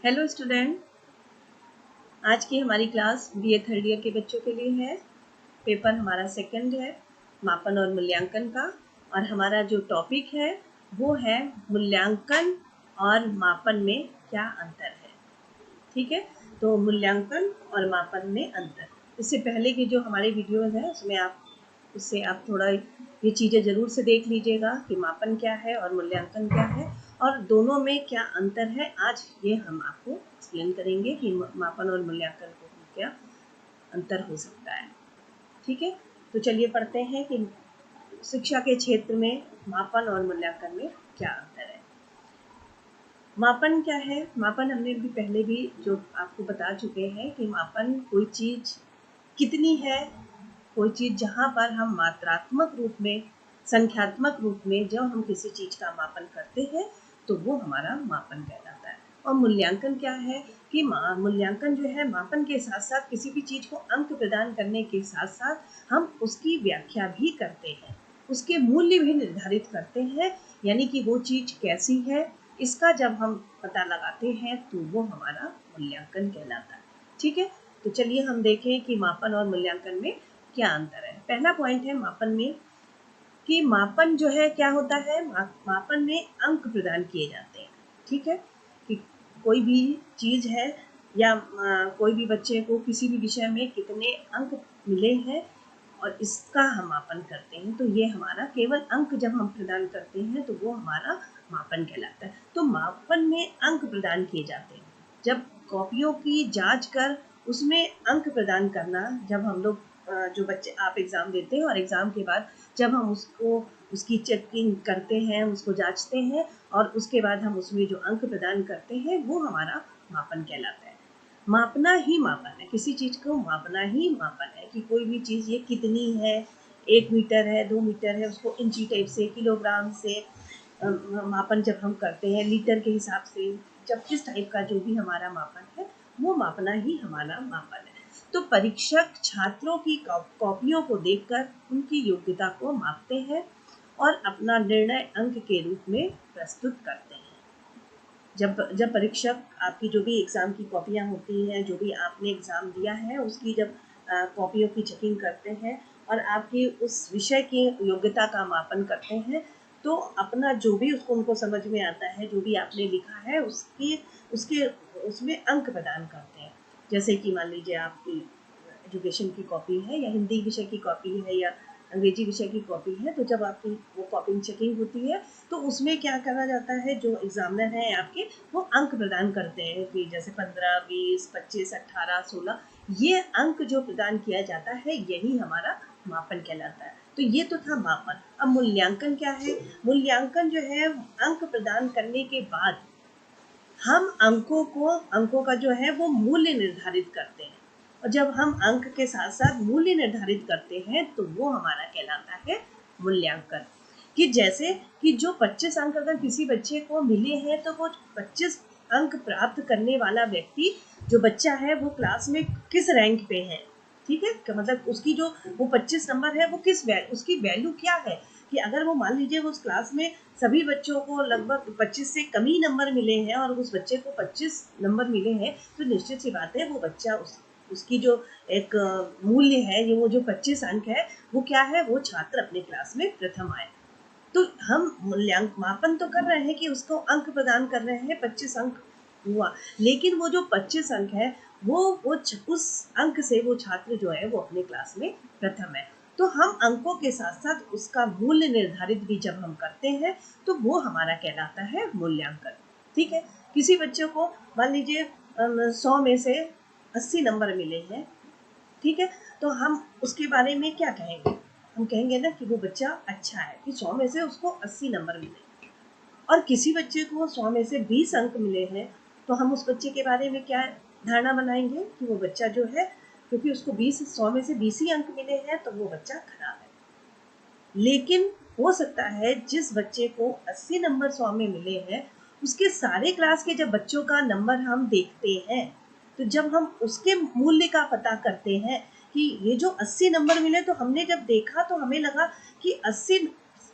Hello student, आज की हमारी क्लास बीए थर्ड ईयर के बच्चों के लिए है। पेपर हमारा सेकंड है, मापन और मूल्यांकन का। और हमारा जो टॉपिक है वो है मूल्यांकन और मापन में क्या अंतर है। ठीक है, तो मूल्यांकन और मापन में अंतर। इससे पहले की जो हमारे वीडियोज़ हैं उससे आप थोड़ा ये चीज़ें ज़रूर से देख लीजिएगा कि मापन क्या है और मूल्यांकन क्या है और दोनों में क्या अंतर है। आज ये हम आपको एक्सप्लेन करेंगे कि मापन और मूल्यांकन को क्या अंतर हो सकता है। ठीक है, तो चलिए पढ़ते हैं कि शिक्षा के क्षेत्र में मापन और मूल्यांकन में क्या अंतर है। मापन क्या है? मापन हमने भी पहले भी जो आपको बता चुके हैं कि मापन कोई चीज़ कितनी है, कोई चीज़ जहाँ पर हम मात्रात्मक रूप में, संख्यात्मक रूप में जब हम किसी चीज़ का मापन करते हैं तो वो हमारा मापन कहलाता है। और मूल्यांकन क्या है कि मूल्यांकन जो है मापन के साथ साथ किसी भी चीज़ को अंक प्रदान करने के साथ साथ हम उसकी व्याख्या भी करते हैं, उसके मूल्य भी निर्धारित करते हैं, यानी कि वो चीज़ कैसी है इसका जब हम पता लगाते हैं तो वो हमारा मूल्यांकन कहलाता है। ठीक है, तो चलिए हम देखें कि मापन और मूल्यांकन में क्या अंतर है। पहला पॉइंट है मापन में कि मापन जो है क्या होता है, मापन में अंक प्रदान किए जाते हैं। ठीक है, कि कोई भी चीज़ है या कोई भी बच्चे को किसी भी विषय में कितने अंक मिले हैं और इसका हम मापन करते हैं, तो ये हमारा केवल अंक जब हम प्रदान करते हैं तो वो हमारा मापन कहलाता है। तो मापन में अंक प्रदान किए जाते हैं। जब कॉपियों की जांच कर उसमें अंक प्रदान करना, जब हम लोग जो बच्चे आप एग्ज़ाम देते हैं और एग्ज़ाम के बाद जब हम उसकी चेकिंग करते हैं, उसको जांचते हैं और उसके बाद हम उसमें जो अंक प्रदान करते हैं वो हमारा मापन कहलाता है। मापना ही मापन है, किसी चीज़ को मापना ही मापन है कि कोई भी चीज़ ये कितनी है, 1 मीटर है, 2 मीटर है, उसको इंची टेप से, किलोग्राम से मापन जब हम करते हैं, लीटर के हिसाब से, जब किस टाइप का जो भी हमारा मापन है वो मापना ही हमारा मापन है। तो परीक्षक छात्रों की कॉपियों को देखकर उनकी योग्यता को मापते हैं और अपना निर्णय अंक के रूप में प्रस्तुत करते हैं। जब परीक्षक आपकी जो भी एग्ज़ाम की कॉपियाँ होती हैं, जो भी आपने एग्ज़ाम दिया है उसकी जब कॉपियों की चेकिंग करते हैं और आपकी उस विषय की योग्यता का मापन करते हैं, तो अपना जो भी उनको समझ में आता है, जो भी आपने लिखा है उसके उसमें अंक प्रदान करते हैं। जैसे कि मान लीजिए आपकी एजुकेशन की कॉपी है या हिंदी विषय की कॉपी है या अंग्रेजी विषय की कॉपी है, तो जब आपकी वो कॉपी चेकिंग होती है तो उसमें क्या करा जाता है, जो एग्जामिनर हैं आपके वो अंक प्रदान करते हैं कि जैसे 15, 20, 25, 18, 16, ये अंक जो प्रदान किया जाता है यही हमारा मापन कहलाता है। तो ये तो था मापन। अब मूल्यांकन क्या है? मूल्यांकन जो है अंक प्रदान करने के बाद हम अंकों का जो है वो मूल्य निर्धारित करते हैं और जब हम अंक के साथ साथ मूल्य निर्धारित करते हैं तो वो हमारा कहलाता है मूल्यांकन। कि जैसे कि जो 25 अंक अगर किसी बच्चे को मिले हैं तो वो 25 अंक प्राप्त करने वाला व्यक्ति, जो बच्चा है वो क्लास में किस रैंक पे है। ठीक है, मतलब उसकी जो वो 25 नंबर है वो उसकी वैल्यू क्या है, कि अगर वो मान लीजिए वो उस क्लास में सभी बच्चों को लगभग 25 से कम ही नंबर मिले हैं और उस बच्चे को 25 नंबर मिले हैं, तो निश्चित सी बात है वो बच्चा उसकी जो एक मूल्य है, ये वो जो 25 अंक है वो क्या है, वो छात्र अपने क्लास में प्रथम आए। तो हम मापन तो कर रहे हैं कि उसको अंक प्रदान कर रहे हैं, 25 अंक हुआ, लेकिन वो जो 25 अंक है वो उस अंक से वो छात्र जो है वो अपने क्लास में प्रथम है। तो हम अंकों के साथ साथ उसका मूल्य निर्धारित भी जब हम करते हैं तो वो हमारा कहलाता है मूल्यांकन। ठीक है, किसी बच्चे को मान लीजिए 100 में से 80 नंबर मिले हैं। ठीक है, तो हम उसके बारे में क्या कहेंगे? हम कहेंगे ना कि वो बच्चा अच्छा है, कि 100 में से उसको 80 नंबर मिले। और किसी बच्चे को 100 में से 20 अंक मिले हैं, तो हम उस बच्चे के बारे में क्या धारणा बनाएंगे कि वो बच्चा जो है, क्योंकि उसको 100 में से 20 ही अंक मिले हैं तो वो बच्चा खराब है। लेकिन हो सकता है जिस बच्चे को 80 नंबर 100 में मिले हैं, उसके सारे क्लास के जब बच्चों का नंबर हम देखते हैं, तो जब हम उसके मूल्य का पता करते हैं कि ये जो 80 नंबर मिले, तो हमने जब देखा तो हमें लगा कि 80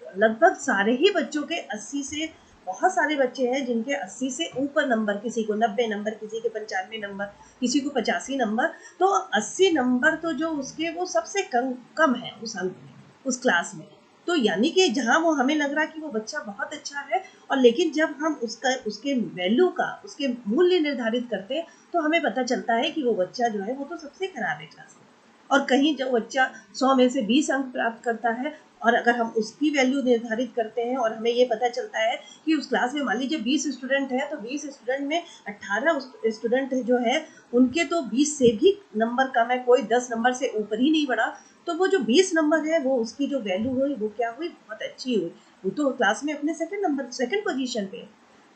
लगभग सारे ही बच्चों के 80 से बहुत सारे बच्चे हैं जिनके 80 से ऊपर नंबर, किसी को 90 नंबर, किसी के 95 नंबर, किसी को 85 नंबर। तो 80 नंबर तो जो उसके वो सबसे कम है उस अंक में, उस क्लास में। तो यानी कि जहाँ वो हमें लग रहा है कि वो बच्चा बहुत अच्छा है, और लेकिन जब हम उसके वैल्यू का, उसके मूल्य निर्धारित करते हैं तो हमें पता चलता है कि वो बच्चा जो है वो तो सबसे खराब है क्लास में। और कहीं जो बच्चा 100 में से 20 अंक प्राप्त करता है, और अगर हम उसकी वैल्यू निर्धारित करते हैं और हमें ये पता चलता है कि उस क्लास में मान लीजिए 20 स्टूडेंट है, तो 20 स्टूडेंट में 18 स्टूडेंट जो है उनके तो 20 से भी नंबर कम है, कोई 10 नंबर से ऊपर ही नहीं बढ़ा, तो वो जो 20 नंबर है वो उसकी जो वैल्यू हुई वो क्या हुई, बहुत अच्छी हुई। वो तो क्लास में अपने सेकंड पोजीशन पे।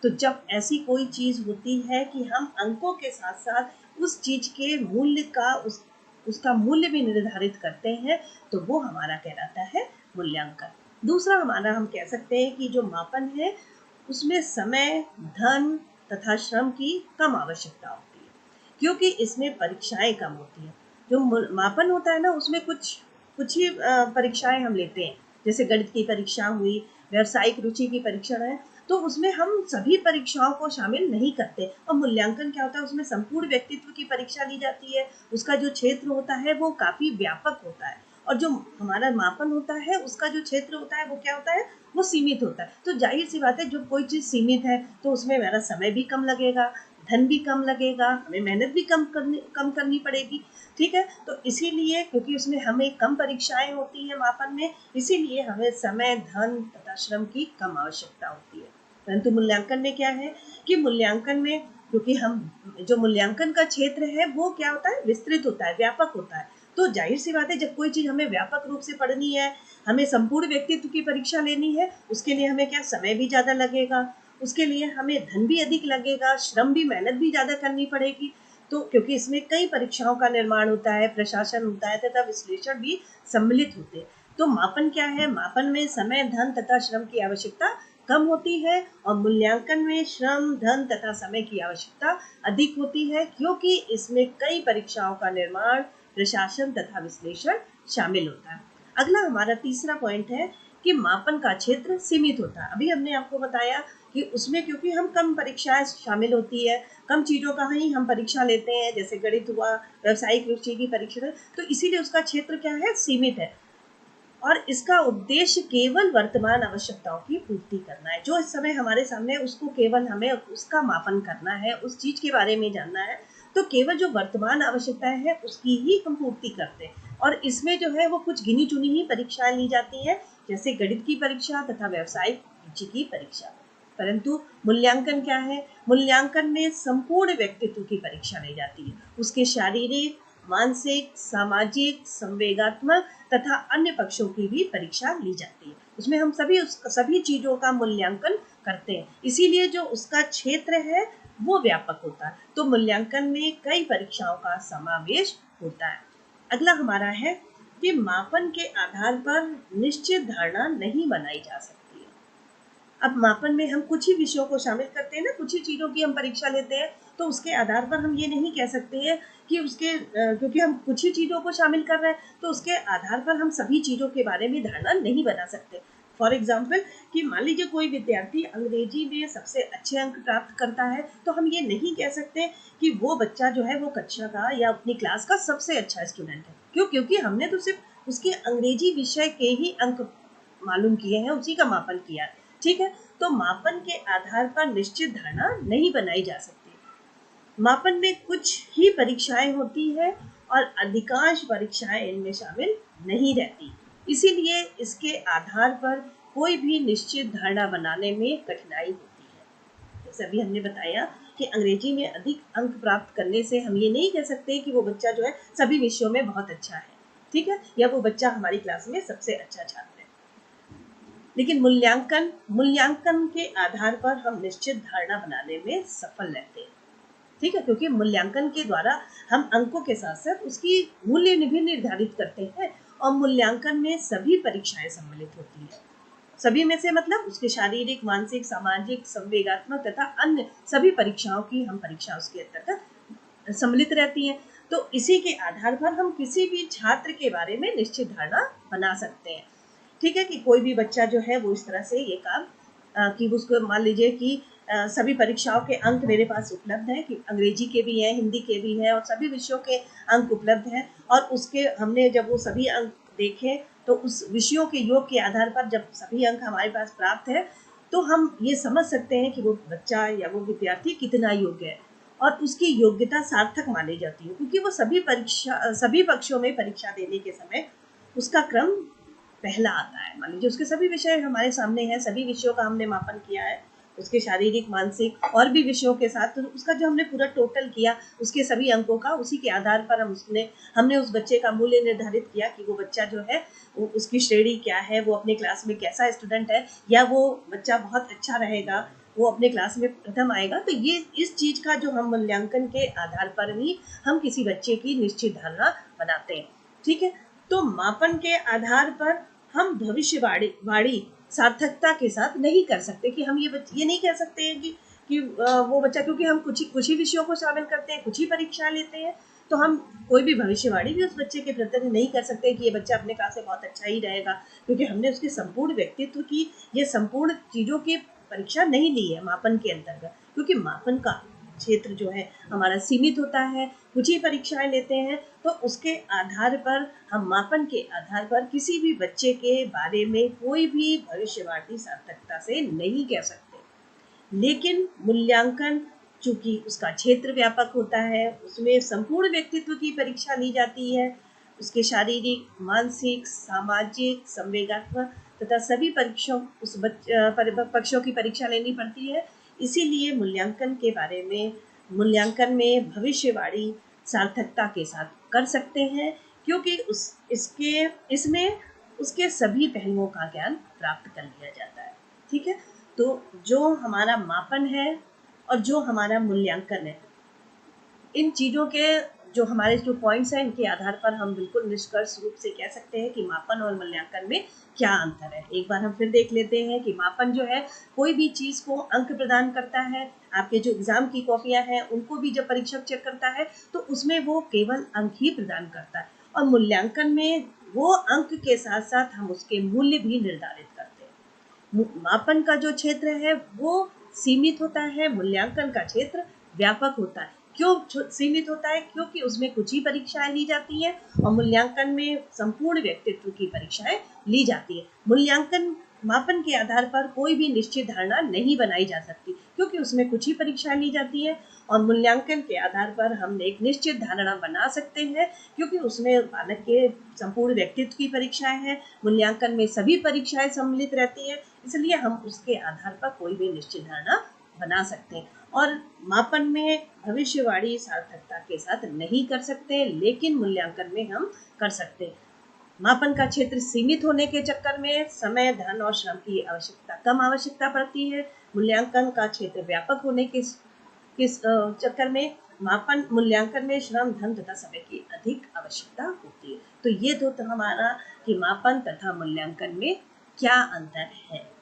तो जब ऐसी कोई चीज होती है कि हम अंकों के साथ साथ उस चीज के मूल्य का, उसका मूल्य भी निर्धारित करते हैं, तो वो हमारा कहलाता है मूल्यांकन। दूसरा हमारा हम कह सकते हैं कि जो मापन है उसमें समय, धन तथा श्रम की कम आवश्यकता होती है, क्योंकि इसमें परीक्षाएं कम होती हैं। जो मापन होता है ना, उसमें कुछ ही परीक्षाएं हम लेते हैं, जैसे गणित की परीक्षा हुई, व्यावसायिक रुचि की परीक्षा है, तो उसमें हम सभी परीक्षाओं को शामिल नहीं करते। और मूल्यांकन क्या होता है, उसमें संपूर्ण व्यक्तित्व की परीक्षा ली जाती है, उसका जो क्षेत्र होता है वो काफी व्यापक होता है, और जो हमारा मापन होता है उसका जो क्षेत्र होता है वो क्या होता है, वो सीमित होता है। तो जाहिर सी बात है, जब कोई चीज सीमित है तो उसमें हमारा समय भी कम लगेगा, धन भी कम लगेगा, हमें मेहनत भी कम करनी पड़ेगी। ठीक है, तो इसीलिए क्योंकि उसमें हमें कम परीक्षाएं होती हैं मापन में, इसीलिए हमें समय, धन तथा श्रम की कम आवश्यकता होती है। परंतु मूल्यांकन में क्या है कि मूल्यांकन में, क्योंकि हम जो मूल्यांकन का क्षेत्र है वो क्या होता है, विस्तृत होता है, व्यापक होता है। तो जाहिर सी बात है, जब कोई चीज हमें व्यापक रूप से पढ़नी है, हमें संपूर्ण व्यक्तित्व की परीक्षा लेनी है, उसके लिए हमें क्या, समय भी ज्यादा लगेगा, उसके लिए हमें धन भी अधिक लगेगा, श्रम भी, मेहनत भी ज्यादा करनी पड़ेगी। तो क्योंकि इसमें कई परीक्षाओं का निर्माण होता है, प्रशासन होता है तथा विश्लेषण भी सम्मिलित होते हैं। तो मापन क्या है, मापन में समय, धन तथा श्रम की आवश्यकता कम होती है, और मूल्यांकन में श्रम, धन तथा समय की आवश्यकता अधिक होती है, क्योंकि इसमें कई परीक्षाओं का निर्माण, प्रशासन तथा विश्लेषण शामिल होता है। अगला हमारा तीसरा पॉइंट है कि मापन का क्षेत्र सीमित होता है। अभी हमने आपको बताया कि उसमें क्योंकि हम कम परीक्षाएं शामिल होती है, कम चीजों का ही हम परीक्षा लेते हैं, जैसे गणित हुआ, व्यावसायिक रुचि की परीक्षा, तो इसीलिए उसका क्षेत्र क्या है, सीमित है, और इसका उद्देश्य केवल वर्तमान आवश्यकताओं की पूर्ति करना है। जो इस समय हमारे सामने है उसको केवल हमें उसका मापन करना है, उस चीज के बारे में जानना है। तो केवल जो वर्तमान आवश्यकताएं हैं उसकी ही हम पूर्ति करते हैं, और इसमें जो है वो कुछ गिनी चुनी ही परीक्षाएं ली जाती है, जैसे गणित की परीक्षा तथा व्यावसायिक रुचि की परीक्षा। परंतु मूल्यांकन क्या है, मूल्यांकन में संपूर्ण व्यक्तित्व की परीक्षा ली जाती है, उसके शारीरिक, मानसिक, सामाजिक, संवेगात्मक तथा अन्य पक्षों की भी परीक्षा ली जाती है। उसमें हम सभी चीजों का मूल्यांकन करते हैं, इसीलिए जो उसका क्षेत्र है वो व्यापक होता है। तो मूल्यांकन में कई परीक्षाओं का समावेश होता है। अगला हमारा है कि मापन के आधार पर निश्चित धारणा नहीं बनाई जा सकती है। अब मापन में हम कुछ ही विषयों को शामिल करते हैं ना, कुछ ही चीजों की हम परीक्षा लेते हैं, तो उसके आधार पर हम ये नहीं कह सकते हैं कि क्योंकि हम कुछ ही चीजों को शामिल कर रहे हैं, तो उसके आधार पर हम सभी चीजों के बारे में धारणा नहीं बना सकते। फॉर एग्जाम्पल, कि मान लीजिए कोई विद्यार्थी अंग्रेजी में सबसे अच्छे अंक प्राप्त करता है, तो हम ये नहीं कह सकते कि वो बच्चा जो है वो कक्षा का या अपनी क्लास का सबसे अच्छा स्टूडेंट है। क्यों? क्योंकि हमने तो सिर्फ उसके अंग्रेजी विषय के ही अंक मालूम किए हैं, उसी का मापन किया है। ठीक है, तो मापन के आधार पर निश्चित धारणा नहीं बनाई जा सकती। मापन में कुछ ही परीक्षाएं होती है और अधिकांश परीक्षाएं इनमें शामिल नहीं रहती, इसीलिए इसके आधार पर कोई भी निश्चित धारणा बनाने में कठिनाई होती है। जैसे अभी हमने बताया कि अंग्रेजी में अधिक अंक प्राप्त करने से हम ये नहीं कह सकते कि वो बच्चा जो है सभी विषयों में बहुत अच्छा है, ठीक है, या वो बच्चा हमारी क्लास में सबसे अच्छा छात्र है। लेकिन मूल्यांकन के आधार पर हम निश्चित धारणा बनाने में सफल रहते हैं। ठीक है, क्योंकि मूल्यांकन के द्वारा हम अंकों के साथ साथ उसकी मूल्य भी निर्धारित करते हैं, और मूल्यांकन में सभी परीक्षाएं सम्मिलित होती है। सभी में से मतलब उसके शारीरिक, मानसिक, सामाजिक, संवेगात्मक तथा अन्य सभी परीक्षाओं की हम परीक्षा उसके अंतर्गत सम्मिलित रहती हैं। तो इसी के आधार पर हम किसी भी छात्र के बारे में निश्चित धारणा बना सकते हैं। ठीक है, कि कोई भी बच्चा जो है वो इस तरह से ये काम कि उसको मान लीजिए कि सभी परीक्षाओं के अंक मेरे पास उपलब्ध हैं, कि अंग्रेजी के भी हैं, हिंदी के भी हैं और सभी विषयों के अंक उपलब्ध हैं। और उसके हमने जब वो सभी अंक देखे तो उस विषयों के योग के आधार पर जब सभी अंक हमारे पास प्राप्त है तो हम ये समझ सकते हैं कि वो बच्चा या वो विद्यार्थी कितना योग्य है और उसकी योग्यता सार्थक मानी जाती है, क्योंकि वो सभी पक्षों में परीक्षा देने के समय उसका क्रम पहला आता है। मान लीजिए उसके सभी विषय हमारे सामने हैं, सभी विषयों का हमने मापन किया है, उसके शारीरिक, मानसिक और भी विषयों के साथ, तो उसका जो हमने पूरा टोटल किया उसके सभी अंकों का, उसी के आधार पर हमने उस बच्चे का मूल्य निर्धारित किया कि वो बच्चा जो है उसकी श्रेणी क्या है, वो अपने क्लास में कैसा स्टूडेंट है, या वो बच्चा बहुत अच्छा रहेगा, वो अपने क्लास में प्रथम आएगा। तो ये इस चीज का जो हम मूल्यांकन के आधार पर ही हम किसी बच्चे की निश्चित धारणा बनाते हैं। ठीक है, तो मापन के आधार पर हम भविष्यवाणी सार्थकता के साथ नहीं कर सकते, कि हम ये नहीं कह सकते हैं कि वो बच्चा, क्योंकि हम कुछ ही विषयों को शामिल करते हैं, कुछ ही परीक्षा लेते हैं, तो हम कोई भी भविष्यवाणी भी उस बच्चे के प्रति नहीं कर सकते कि ये बच्चा अपने क्लास में बहुत अच्छा ही रहेगा, क्योंकि हमने उसके संपूर्ण व्यक्तित्व की, ये संपूर्ण चीजों की परीक्षा नहीं ली है मापन के अंतर्गत। क्योंकि मापन का क्षेत्र जो है हमारा सीमित होता है, कुछ ही परीक्षाएं लेते हैं, तो उसके आधार पर हम मापन के आधार पर किसी भी बच्चे के बारे में कोई भी भविष्यवाणी सार्थकता से नहीं कह सकते। लेकिन मूल्यांकन चूंकि उसका क्षेत्र व्यापक होता है, उसमें संपूर्ण व्यक्तित्व की परीक्षा ली जाती है, उसके शारीरिक, मानसिक, सामाजिक, संवेगात्मक तथा सभी पक्षों की परीक्षा लेनी पड़ती है। इसीलिए मूल्यांकन में भविष्यवाणी सार्थकता के साथ कर सकते हैं, क्योंकि इसमें उसके सभी पहलुओं का ज्ञान प्राप्त कर लिया जाता है। ठीक है, तो जो हमारा मापन है और जो हमारा मूल्यांकन है, इन चीजों के जो हमारे जो पॉइंट्स हैं, इनके आधार पर हम बिल्कुल निष्कर्ष रूप से कह सकते हैं कि मापन और मूल्यांकन में क्या अंतर है। एक बार हम फिर देख लेते हैं कि मापन जो है कोई भी चीज को अंक प्रदान करता है। आपके जो एग्जाम की कॉपियां हैं उनको भी जब परीक्षक चेक करता है तो उसमें वो केवल अंक ही प्रदान करता है, और मूल्यांकन में वो अंक के साथ साथ हम उसके मूल्य भी निर्धारित करते हैं। मापन का जो क्षेत्र है वो सीमित होता है, मूल्यांकन का क्षेत्र व्यापक होता है। क्यों सीमित होता है? क्योंकि उसमें कुछ ही परीक्षाएं ली जाती हैं और मूल्यांकन में संपूर्ण व्यक्तित्व की परीक्षाएं ली जाती है। मूल्यांकन मापन के आधार पर कोई भी निश्चित धारणा नहीं बनाई जा सकती, क्योंकि उसमें कुछ ही परीक्षाएं ली जाती है, और मूल्यांकन के आधार पर हम एक निश्चित धारणा बना सकते हैं, क्योंकि उसमें बालक के संपूर्ण व्यक्तित्व की परीक्षाएं हैं। मूल्यांकन में सभी परीक्षाएं सम्मिलित रहती है, इसलिए हम उसके आधार पर कोई भी निश्चित धारणा बना सकते हैं। और मापन में भविष्यवाणी सार्थकता के साथ नहीं कर सकते, लेकिन मूल्यांकन में हम कर सकते हैं। मापन का क्षेत्र सीमित होने के चक्कर में समय, धन और श्रम की कम आवश्यकता पड़ती है। मूल्यांकन का क्षेत्र व्यापक होने के चक्कर में मूल्यांकन में श्रम, धन तथा समय की अधिक आवश्यकता होती है। तो ये तो हमारा कि मापन तथा मूल्यांकन में क्या अंतर है।